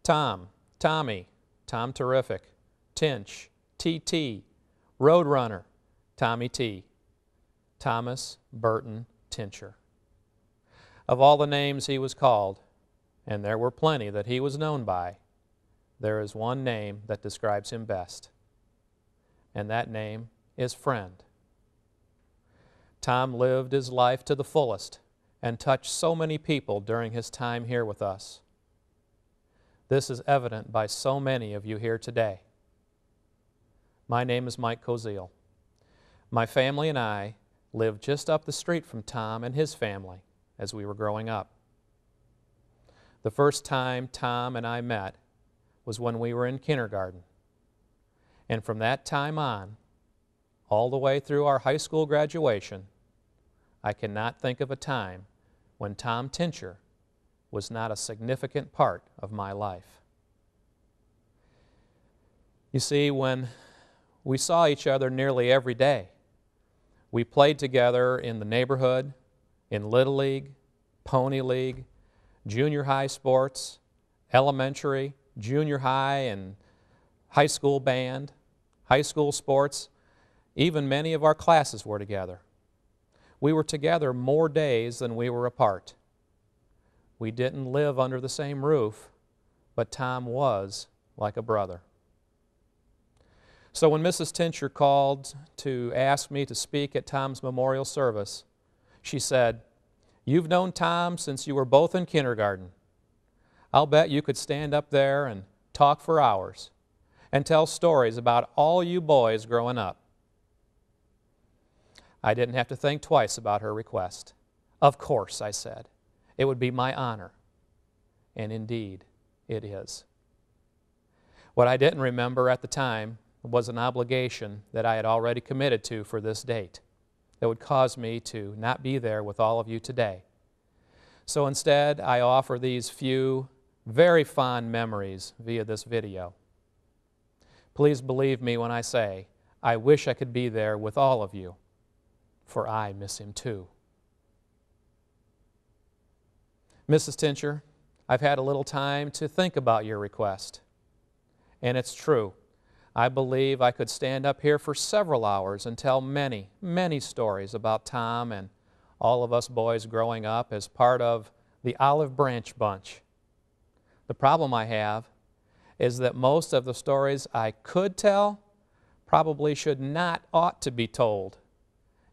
Tom, Tommy, Tom Terrific, Tinch, TT, Roadrunner, Tommy T, Thomas Burton Tincher. Of all the names he was called, and there were plenty that he was known by, there is one name that describes him best, and that name is friend. Tom lived his life to the fullest and touched so many people during his time here with us. This is evident by so many of you here today. My name is Mike Koziel. My family and I lived just up the street from Tom and his family as we were growing up. The first time Tom and I met was when we were in kindergarten. And from that time on, all the way through our high school graduation, I cannot think of a time when Tom Tincher was not a significant part of my life. You see, when we saw each other nearly every day, we played together in the neighborhood, in Little League, Pony League, junior high sports, elementary, junior high and high school band, high school sports. Even many of our classes were together. We were together more days than we were apart. We didn't live under the same roof, but Tom was like a brother. So when Mrs. Tincher called to ask me to speak at Tom's memorial service, she said, "You've known Tom since you were both in kindergarten. I'll bet you could stand up there and talk for hours and tell stories about all you boys growing up." I didn't have to think twice about her request. "Of course," I said. "It would be my honor." And indeed, it is. What I didn't remember at the time was an obligation that I had already committed to for this date that would cause me to not be there with all of you today. So instead, I offer these few very fond memories via this video. Please believe me when I say, I wish I could be there with all of you, for I miss him too. Mrs. Tincher, I've had a little time to think about your request. And it's true. I believe I could stand up here for several hours and tell many, many stories about Tom and all of us boys growing up as part of the Olive Branch bunch. The problem I have is that most of the stories I could tell probably ought to be told,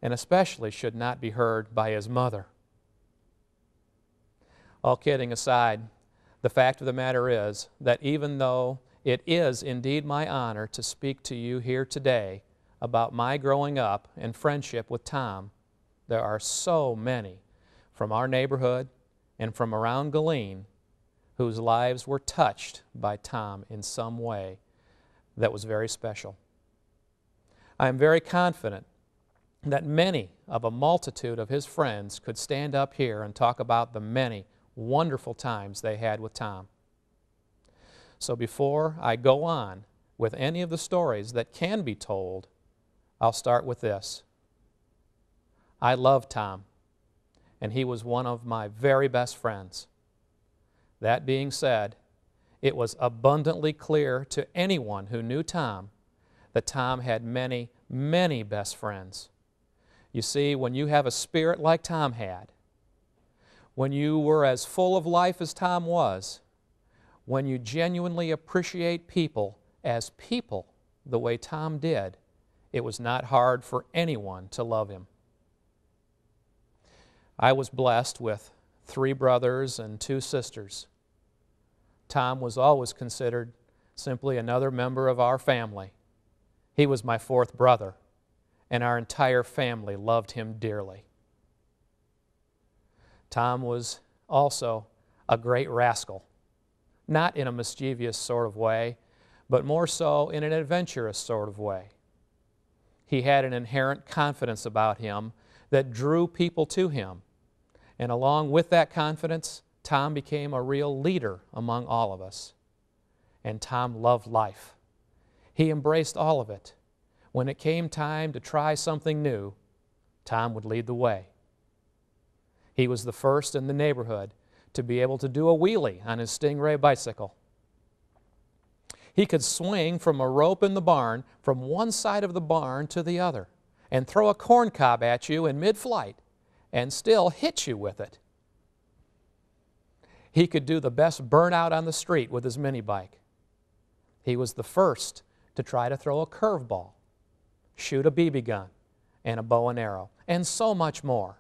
and especially should not be heard by his mother. All kidding aside, the fact of the matter is that even though it is indeed my honor to speak to you here today about my growing up and friendship with Tom, there are so many from our neighborhood and from around Galeen whose lives were touched by Tom in some way that was very special. I am very confident that many of a multitude of his friends could stand up here and talk about the many wonderful times they had with Tom. So before I go on with any of the stories that can be told, I'll start with this. I love Tom, and he was one of my very best friends. That being said, it was abundantly clear to anyone who knew Tom that Tom had many, many best friends. You see, when you have a spirit like Tom had, when you were as full of life as Tom was, when you genuinely appreciate people as people the way Tom did, it was not hard for anyone to love him. I was blessed with 3 brothers and 2 sisters. Tom was always considered simply another member of our family. He was my 4th brother, and our entire family loved him dearly. Tom was also a great rascal, not in a mischievous sort of way, but more so in an adventurous sort of way. He had an inherent confidence about him that drew people to him, and along with that confidence, Tom became a real leader among all of us. And Tom loved life. He embraced all of it. When it came time to try something new, Tom would lead the way. He was the first in the neighborhood to be able to do a wheelie on his Stingray bicycle. He could swing from a rope in the barn from one side of the barn to the other and throw a corn cob at you in mid-flight and still hit you with it. He could do the best burnout on the street with his mini bike. He was the first to try to throw a curveball, shoot a BB gun, and a bow and arrow, and so much more.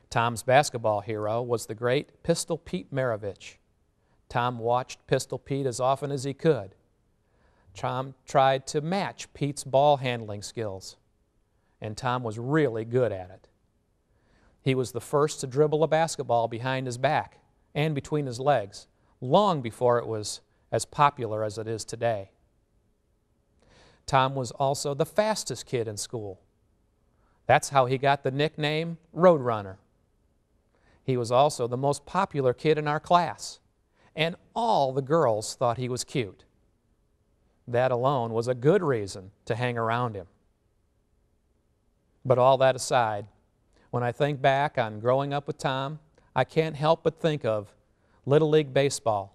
Tom's basketball hero was the great Pistol Pete Maravich. Tom watched Pistol Pete as often as he could. Tom tried to match Pete's ball handling skills, and Tom was really good at it. He was the first to dribble a basketball behind his back and between his legs, long before it was as popular as it is today. Tom was also the fastest kid in school. That's how he got the nickname Roadrunner. He was also the most popular kid in our class, and all the girls thought he was cute. That alone was a good reason to hang around him. But all that aside, when I think back on growing up with Tom, I can't help but think of Little League Baseball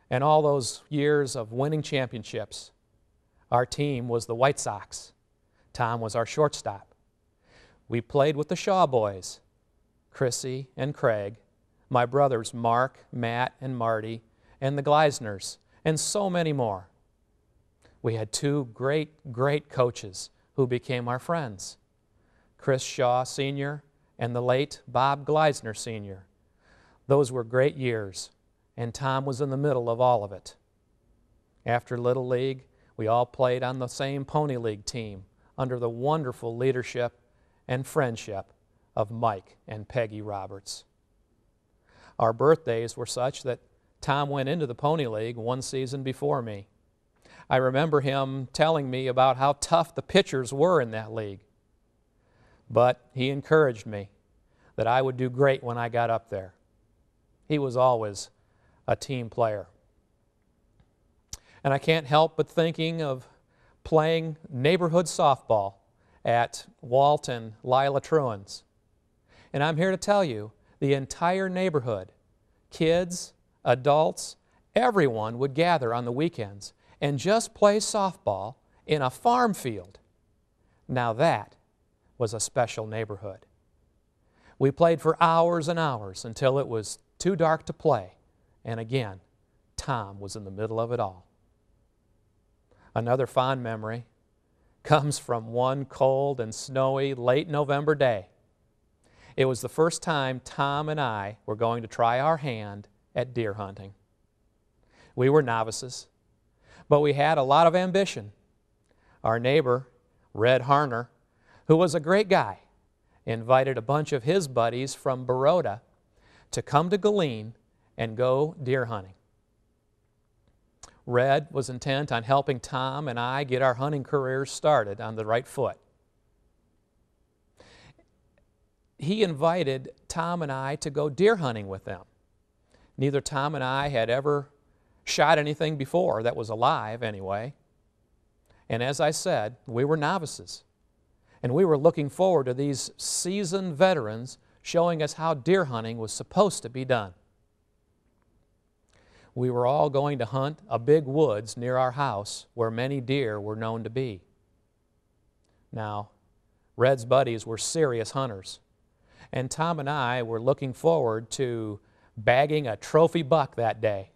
and all those years of winning championships. Our team was the White Sox. Tom was our shortstop. We played with the Shaw boys, Chrissy and Craig, my brothers Mark, Matt, and Marty, and the Gleisners, and so many more. We had two great coaches who became our friends, Chris Shaw Sr. and the late Bob Gleisner Sr. Those were great years, and Tom was in the middle of all of it. After Little League, we all played on the same Pony League team under the wonderful leadership and friendship of Mike and Peggy Roberts. Our birthdays were such that Tom went into the Pony League one season before me. I remember him telling me about how tough the pitchers were in that league. But he encouraged me that I would do great when I got up there. He was always a team player. And I can't help but thinking of playing neighborhood softball at Walt and Lila Truan's. And I'm here to tell you, the entire neighborhood, kids, adults, everyone would gather on the weekends and just play softball in a farm field. Now that was a special neighborhood. We played for hours and hours until it was too dark to play, and again, Tom was in the middle of it all. Another fond memory comes from one cold and snowy late November day. It was the first time Tom and I were going to try our hand at deer hunting. We were novices, but we had a lot of ambition. Our neighbor, Red Harner, who was a great guy, invited a bunch of his buddies from Baroda to come to Galeen and go deer hunting. Red was intent on helping Tom and I get our hunting careers started on the right foot. He invited Tom and I to go deer hunting with them. Neither Tom and I had ever shot anything before that was alive anyway. And as I said, we were novices. And we were looking forward to these seasoned veterans showing us how deer hunting was supposed to be done. We were all going to hunt a big woods near our house where many deer were known to be. Now, Red's buddies were serious hunters, and Tom and I were looking forward to bagging a trophy buck that day.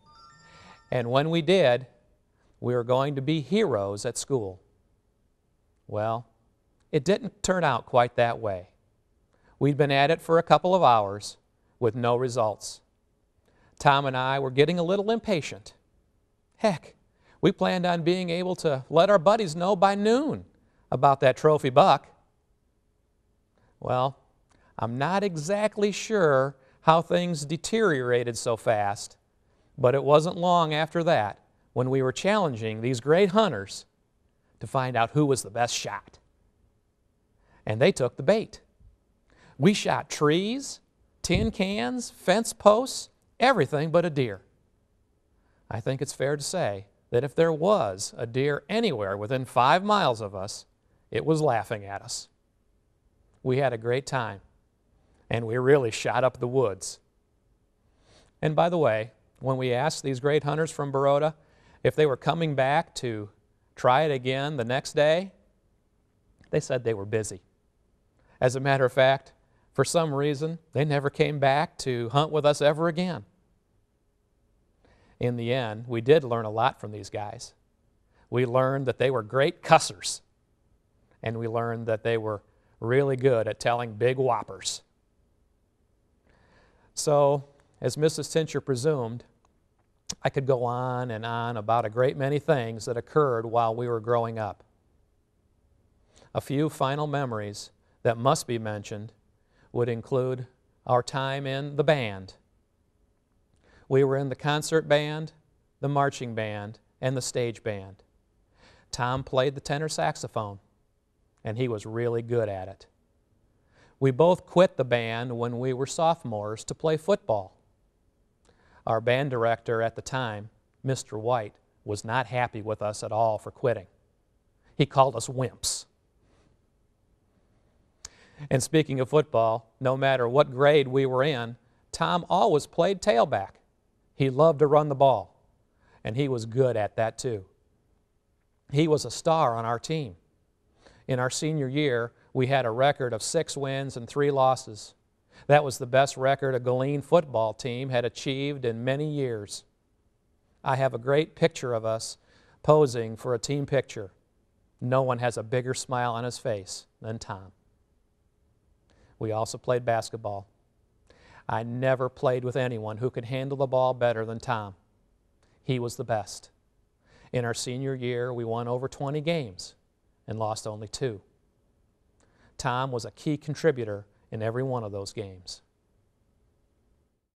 And when we did, we were going to be heroes at school. Well, it didn't turn out quite that way. We'd been at it for a couple of hours with no results. Tom and I were getting a little impatient. Heck, we planned on being able to let our buddies know by noon about that trophy buck. Well, I'm not exactly sure how things deteriorated so fast, but it wasn't long after that when we were challenging these great hunters to find out who was the best shot. And they took the bait. We shot trees, tin cans, fence posts, everything but a deer. I think it's fair to say that if there was a deer anywhere within 5 miles of us, it was laughing at us. We had a great time, and we really shot up the woods. And by the way, when we asked these great hunters from Baroda if they were coming back to try it again the next day, they said they were busy. As a matter of fact, for some reason, they never came back to hunt with us ever again. In the end, we did learn a lot from these guys. We learned that they were great cussers, and we learned that they were really good at telling big whoppers. So, as Mrs. Tincher presumed, I could go on and on about a great many things that occurred while we were growing up. A few final memories that must be mentioned would include our time in the band. We were in the concert band, the marching band, and the stage band. Tom played the tenor saxophone, and he was really good at it. We both quit the band when we were sophomores to play football. Our band director at the time, Mr. White, was not happy with us at all for quitting. He called us wimps. And speaking of football, no matter what grade we were in, Tom always played tailback. He loved to run the ball, and he was good at that too. He was a star on our team. In our senior year, we had a record of 6 wins and 3 losses. That was the best record a Galeen football team had achieved in many years. I have a great picture of us posing for a team picture. No one has a bigger smile on his face than Tom. We also played basketball. I never played with anyone who could handle the ball better than Tom. He was the best. In our senior year, we won over 20 games and lost only 2. Tom was a key contributor in every one of those games.